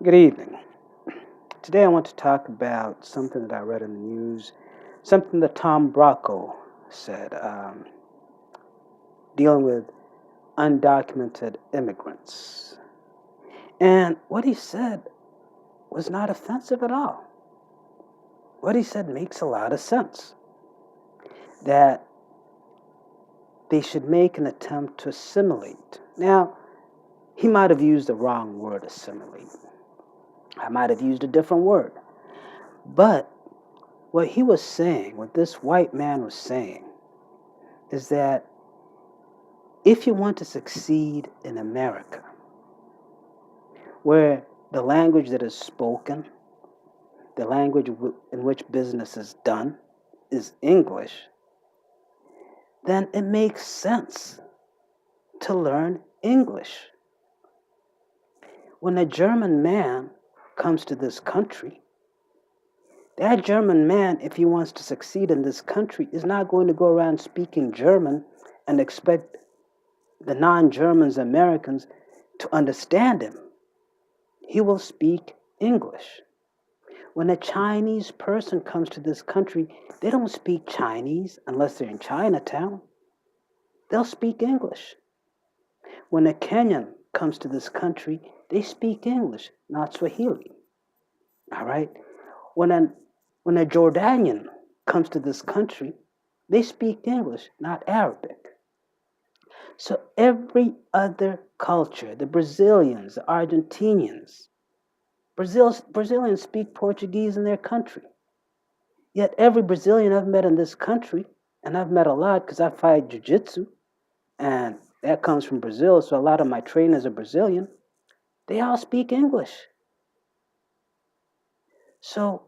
Good evening. Today I want to talk about something that I read in the news, something that Tom Brocco said, dealing with undocumented immigrants. And what he said was not offensive at all. What he said makes a lot of sense. That they should make an attempt to assimilate. Now, he might have used the wrong word, assimilate. I might have used a different word. But what he was saying, what this white man was saying, is that if you want to succeed in America, where the language that is spoken, the language in which business is done, is English, then it makes sense to learn English. When a German man comes to this country, that German man, if he wants to succeed in this country, is not going to go around speaking German and expect the non Germans, Americans, to understand him. He will speak English. When a Chinese person comes to this country, they don't speak Chinese unless they're in Chinatown. They'll speak English. When a Kenyan comes to this country, they speak English, not Swahili. All right? When a, when a Jordanian comes to this country, they speak English, not Arabic. So every other culture, the Brazilians, the Argentinians, Brazilians speak Portuguese in their country. Yet every Brazilian I've met in this country, and I've met a lot because I fight jiu-jitsu, and that comes from Brazil, so a lot of my trainers are Brazilian, they all speak English. So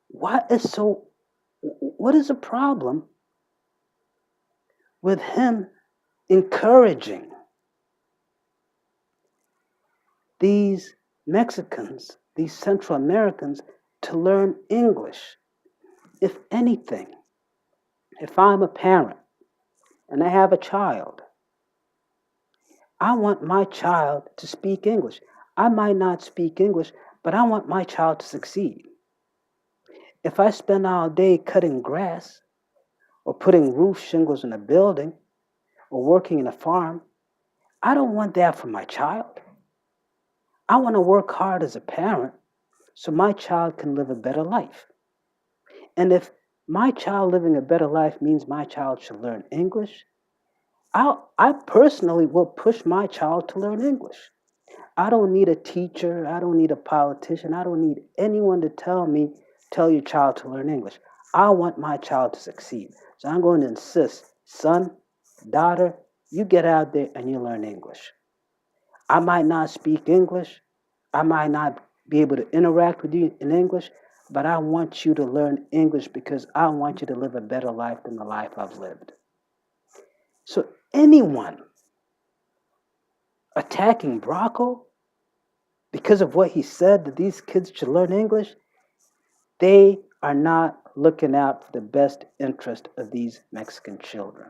what is the problem with him encouraging these Mexicans, these Central Americans, to learn English? If anything, if I'm a parent and I have a child, I want my child to speak English. I might not speak English, but I want my child to succeed. If I spend all day cutting grass or putting roof shingles in a building or working in a farm, I don't want that for my child. I want to work hard as a parent so my child can live a better life. And if my child living a better life means my child should learn English, I personally will push my child to learn English. I don't need a teacher. I don't need a politician. I don't need anyone to tell your child to learn English. I want my child to succeed. So I'm going to insist, son, daughter, you get out there and you learn English. I might not speak English. I might not be able to interact with you in English, but I want you to learn English because I want you to live a better life than the life I've lived. So anyone attacking Brocco because of what he said that these kids should learn English, they are not looking out for the best interest of these Mexican children.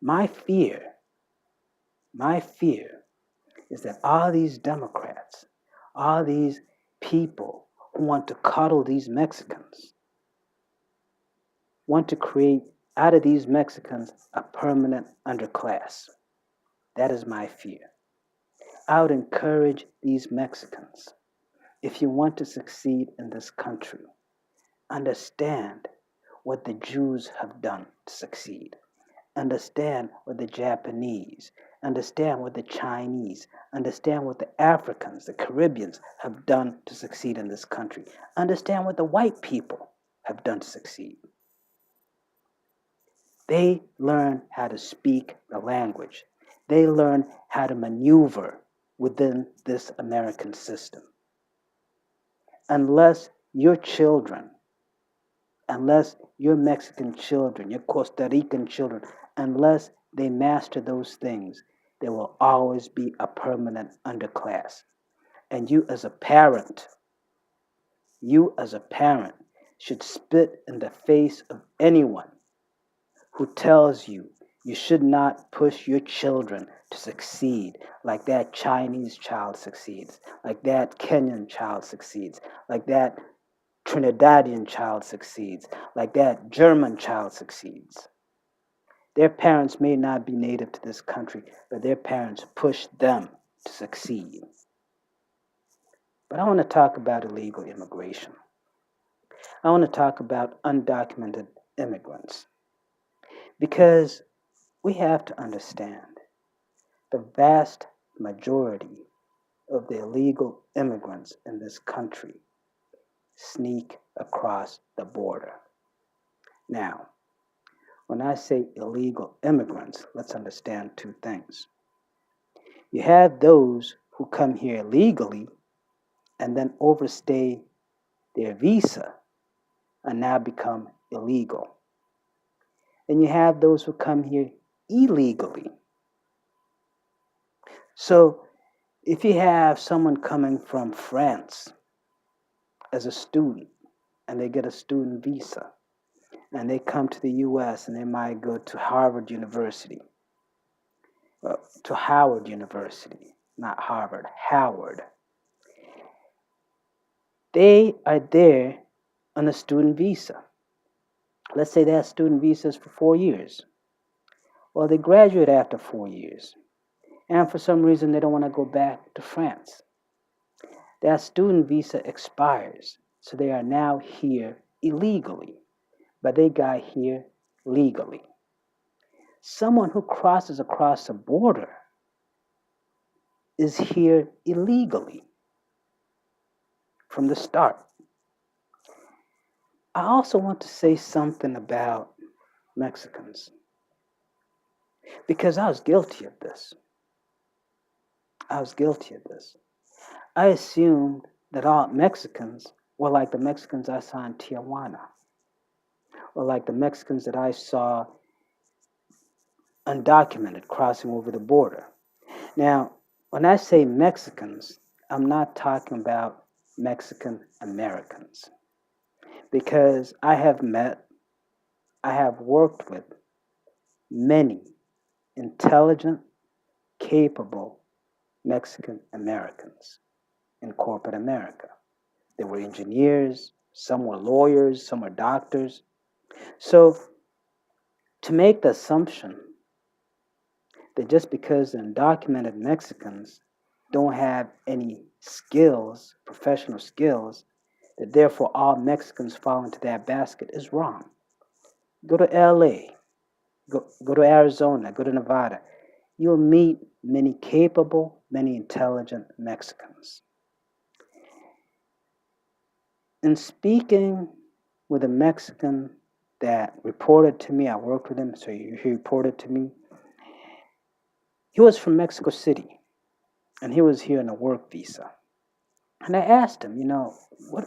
My fear, my fear is that all these Democrats, all these people who want to coddle these Mexicans, want to create out of these Mexicans a permanent underclass. That is my fear. I would encourage these Mexicans, if you want to succeed in this country, understand what the Jews have done to succeed. Understand what the Japanese, understand what the Chinese, understand what the Africans, the Caribbeans have done to succeed in this country. Understand what the white people have done to succeed. They learn how to speak the language. They learn how to maneuver within this American system. Unless your children, unless your Mexican children, your Costa Rican children, unless they master those things, there will always be a permanent underclass. And you as a parent should spit in the face of anyone who tells you You should not push your children to succeed like that Chinese child succeeds, like that Kenyan child succeeds, like that Trinidadian child succeeds, like that German child succeeds. Their parents may not be native to this country, but their parents pushed them to succeed. But I want to talk about illegal immigration. I want to talk about undocumented immigrants because we have to understand the vast majority of the illegal immigrants in this country sneak across the border. Now, when I say illegal immigrants, let's understand two things. You have those who come here legally and then overstay their visa and now become illegal. Then you have those who come here illegally. So if you have someone coming from France as a student and they get a student visa and they come to the US and they might go to Harvard University, to Howard University, not Harvard, Howard. They are there on a student visa. Let's say that student visa is for 4 years. Well, they graduate after 4 years. And for some reason, they don't want to go back to France. That student visa expires. So they are now here illegally. But they got here legally. Someone who crosses across the border is here illegally from the start. I also want to say something about Mexicans because I was guilty of this. I assumed that all Mexicans were like the Mexicans I saw in Tijuana or like the Mexicans that I saw undocumented crossing over the border. Now, when I say Mexicans, I'm not talking about Mexican Americans because I have worked with many intelligent, capable Mexican Americans in corporate America. They were engineers, some were lawyers, some were doctors. So to make the assumption that just because the undocumented Mexicans don't have any skills, professional skills, that therefore all Mexicans fall into that basket is wrong. Go to LA, go to Arizona, go to Nevada. You'll meet many capable, many intelligent Mexicans. In speaking with a Mexican that reported to me, I worked with him, so he reported to me. He was from Mexico City, and he was here on a work visa. And I asked him,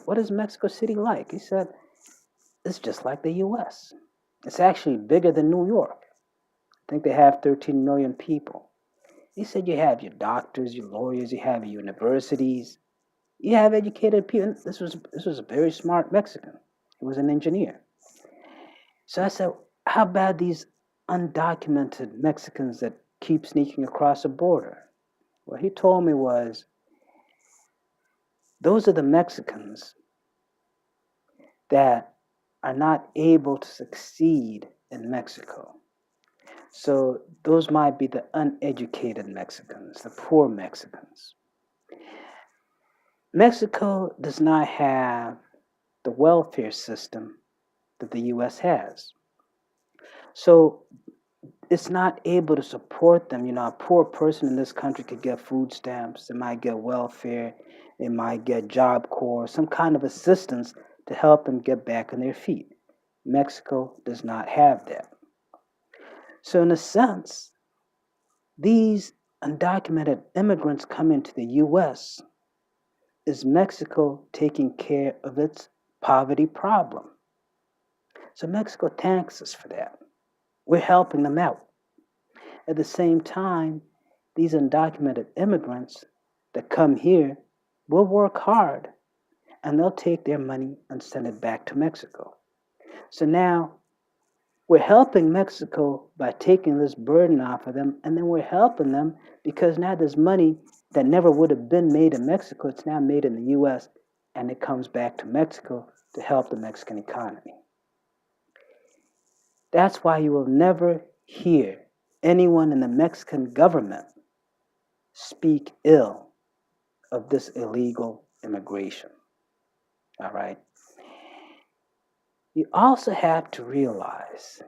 what is Mexico City like? He said, it's just like the U.S. It's actually bigger than New York. I think they have 13 million people. He said, you have your doctors, your lawyers, you have your universities, you have educated people. This was a very smart Mexican. He was an engineer. So I said, how about these undocumented Mexicans that keep sneaking across the border? What he told me was, those are the Mexicans that are not able to succeed in Mexico. So those might be the uneducated Mexicans, the poor Mexicans. Mexico does not have the welfare system that the U.S. has. So it's not able to support them. A poor person in this country could get food stamps, they might get welfare, they might get Job Corps, some kind of assistance to help them get back on their feet. Mexico does not have that. So in a sense, these undocumented immigrants come into the U.S. is Mexico taking care of its poverty problem. So Mexico thanks us for that. We're helping them out. At the same time, these undocumented immigrants that come here will work hard and they'll take their money and send it back to Mexico. So now We're helping Mexico by taking this burden off of them, and then we're helping them because now there's money that never would have been made in Mexico. It's now made in the U.S., and it comes back to Mexico to help the Mexican economy. That's why you will never hear anyone in the Mexican government speak ill of this illegal immigration. All right. You also have to realize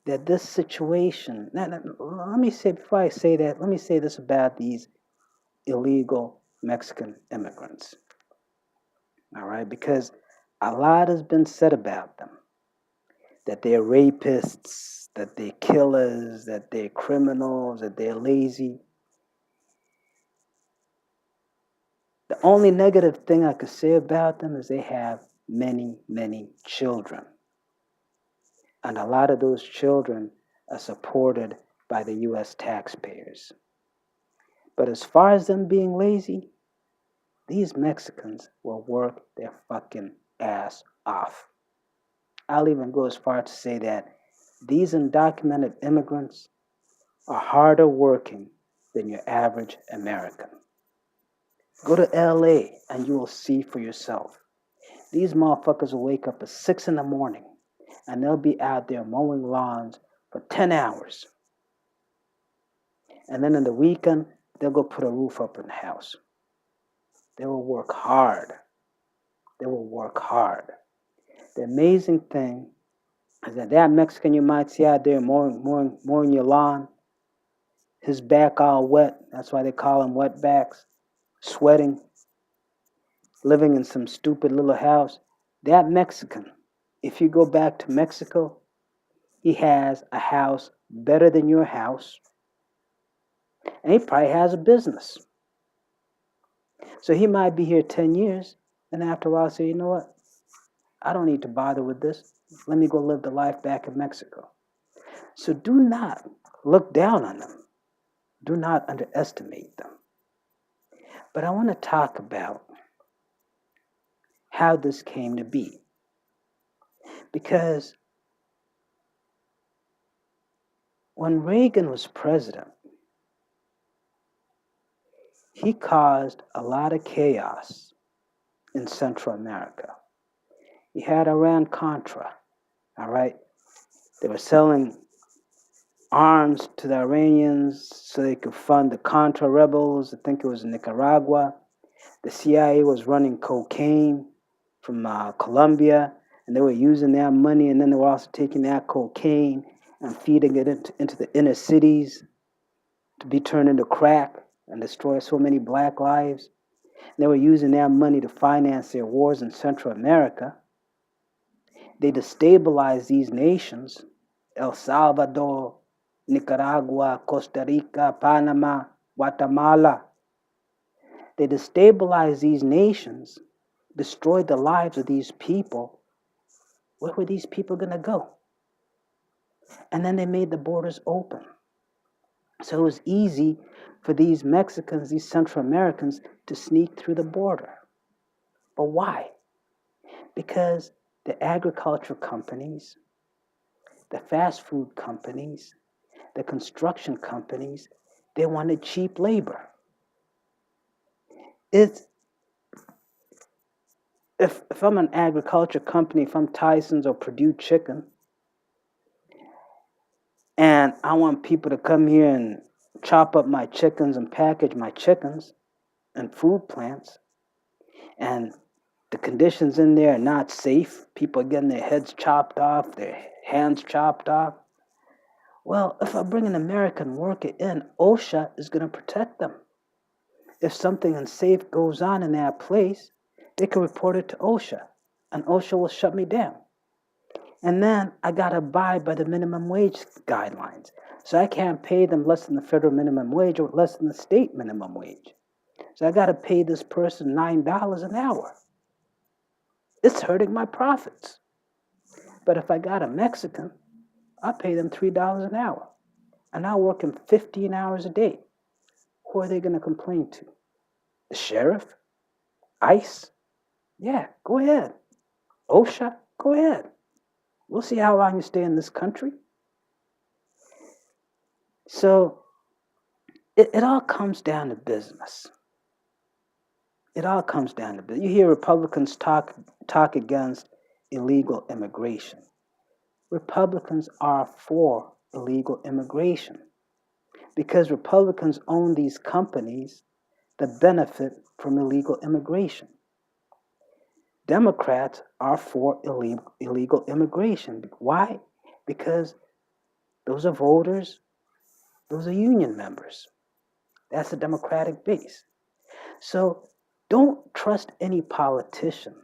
that this situation, let me say, before I say that, let me say this about these illegal Mexican immigrants. All right. Because a lot has been said about them, that they're rapists, that they're killers, that they're criminals, that they're lazy. The only negative thing I could say about them is they have many, many children. And a lot of those children are supported by the U.S. taxpayers. But as far as them being lazy, these Mexicans will work their fucking ass off. I'll even go as far to say that these undocumented immigrants are harder working than your average American. Go to LA and you will see for yourself. These motherfuckers will wake up at 6 in the morning and they'll be out there mowing lawns for 10 hours. And then in the weekend, they'll go put a roof up in the house. They will work hard. They will work hard. The amazing thing is that Mexican you might see out there mowing your lawn, his back all wet, that's why they call him wetbacks, sweating, living in some stupid little house. That Mexican, if you go back to Mexico, he has a house better than your house, and he probably has a business. So he might be here 10 years, and after a while say, you know what? I don't need to bother with this. Let me go live the life back in Mexico. So do not look down on them. Do not underestimate them. But I want to talk about how this came to be. Because when Reagan was president, he caused a lot of chaos in Central America. He had Iran-Contra, all right? They were selling arms to the Iranians so they could fund the Contra rebels. I think it was in Nicaragua. The CIA was running cocaine from Colombia, and they were using that money, and then they were also taking that cocaine and feeding it into the inner cities to be turned into crack and destroy so many black lives. And they were using that money to finance their wars in Central America. They destabilized these nations, El Salvador, Nicaragua, Costa Rica, Panama, Guatemala. They destabilized these nations, destroyed the lives of these people. Where were these people going to go? And then they made the borders open. So it was easy for these Mexicans, these Central Americans, to sneak through the border. But why? Because the agriculture companies, the fast food companies, the construction companies, they wanted cheap labor. If I'm an agriculture company, if I'm Tyson's or Purdue Chicken, and I want people to come here and chop up my chickens and package my chickens and food plants, and the conditions in there are not safe, people are getting their heads chopped off, their hands chopped off. Well, if I bring an American worker in, OSHA is going to protect them. If something unsafe goes on in that place, they can report it to OSHA, and OSHA will shut me down. And then I got to abide by the minimum wage guidelines. So I can't pay them less than the federal minimum wage or less than the state minimum wage. So I got to pay this person $9 an hour. It's hurting my profits. But if I got a Mexican, I'll pay them $3 an hour. And I'll work them 15 hours a day. Who are they going to complain to? The sheriff? ICE? Yeah, go ahead. OSHA? Go ahead. We'll see how long you stay in this country. So it all comes down to business. It all comes down to business. You hear Republicans talk against illegal immigration. Republicans are for illegal immigration because Republicans own these companies that benefit from illegal immigration. Democrats are for illegal immigration. Why? Because those are voters, those are union members. That's the Democratic base. So don't trust any politician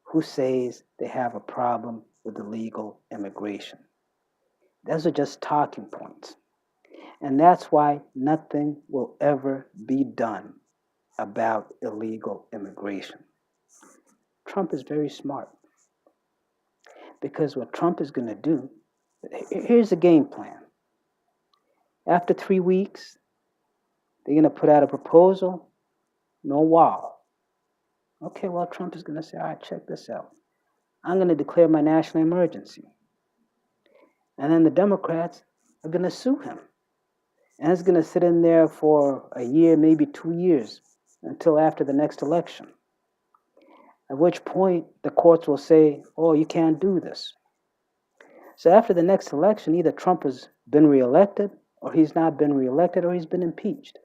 who says they have a problem with illegal immigration. Those are just talking points. And that's why nothing will ever be done about illegal immigration. Trump is very smart because what Trump is going to do, here's the game plan. After 3 weeks, they're going to put out a proposal, no wall. Okay, well, Trump is going to say, all right, check this out. I'm going to declare my national emergency. And then the Democrats are going to sue him. And it's going to sit in there for a year, maybe 2 years, until after the next election. At which point, the courts will say, oh, you can't do this. So after the next election, either Trump has been reelected, or he's not been reelected, or he's been impeached.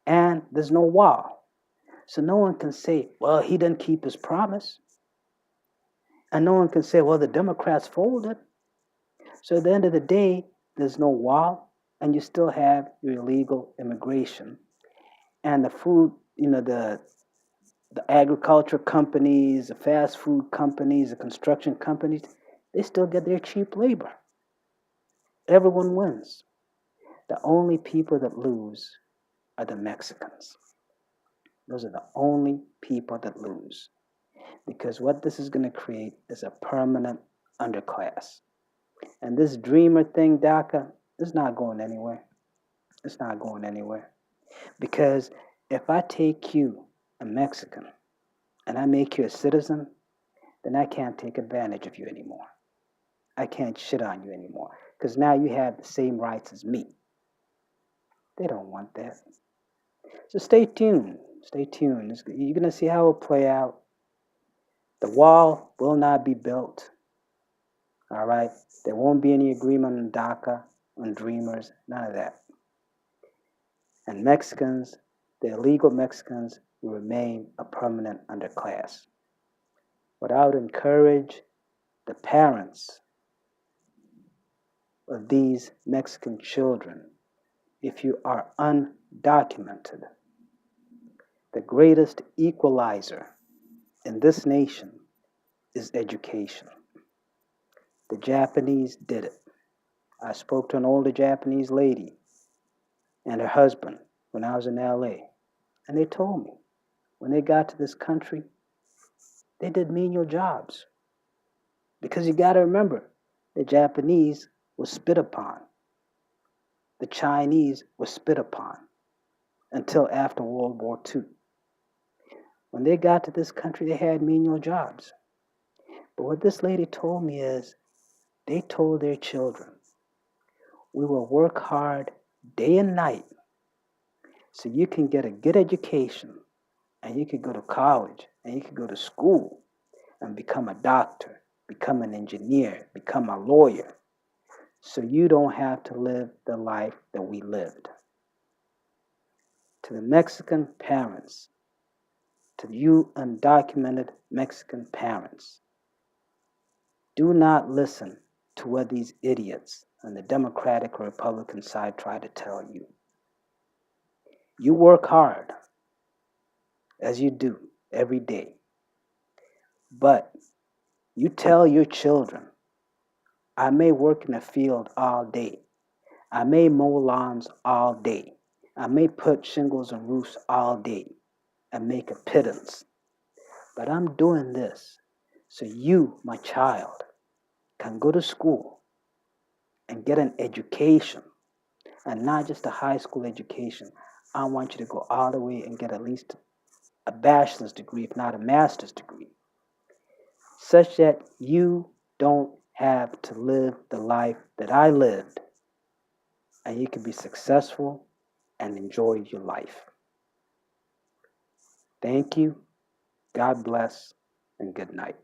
And there's no wall. So no one can say, well, he didn't keep his promise. And no one can say, well, the Democrats folded. So at the end of the day, there's no wall, and you still have your illegal immigration. And the food, the agriculture companies, the fast food companies, the construction companies, they still get their cheap labor. Everyone wins. The only people that lose are the Mexicans. Those are the only people that lose. Because what this is going to create is a permanent underclass. And this dreamer thing, DACA, is not going anywhere. It's not going anywhere. Because if I take you, a Mexican, and I make you a citizen, then I can't take advantage of you anymore. I can't shit on you anymore. Because now you have the same rights as me. They don't want that. So stay tuned. Stay tuned. You're going to see how it will play out. The wall will not be built. All right? There won't be any agreement on DACA, on Dreamers, none of that. And Mexicans, the illegal Mexicans, will remain a permanent underclass. But I would encourage the parents of these Mexican children, if you are undocumented, the greatest equalizer in this nation is education. The Japanese did it. I spoke to an older Japanese lady and her husband when I was in LA, and they told me when they got to this country, they did menial jobs. Because you got to remember, the Japanese was spit upon. The Chinese was spit upon until after World War II. When they got to this country, they had menial jobs. But what this lady told me is, they told their children, we will work hard day and night so you can get a good education and you can go to college and you can go to school and become a doctor, become an engineer, become a lawyer, so you don't have to live the life that we lived. To the Mexican parents, to you undocumented Mexican parents, do not listen to what these idiots on the Democratic or Republican side try to tell you. You work hard, as you do every day, but you tell your children, I may work in the field all day. I may mow lawns all day. I may put shingles on roofs all day and make a pittance. But I'm doing this so you, my child, can go to school and get an education, and not just a high school education. I want you to go all the way and get at least a bachelor's degree, if not a master's degree, such that you don't have to live the life that I lived, and you can be successful and enjoy your life. Thank you. God bless, and good night.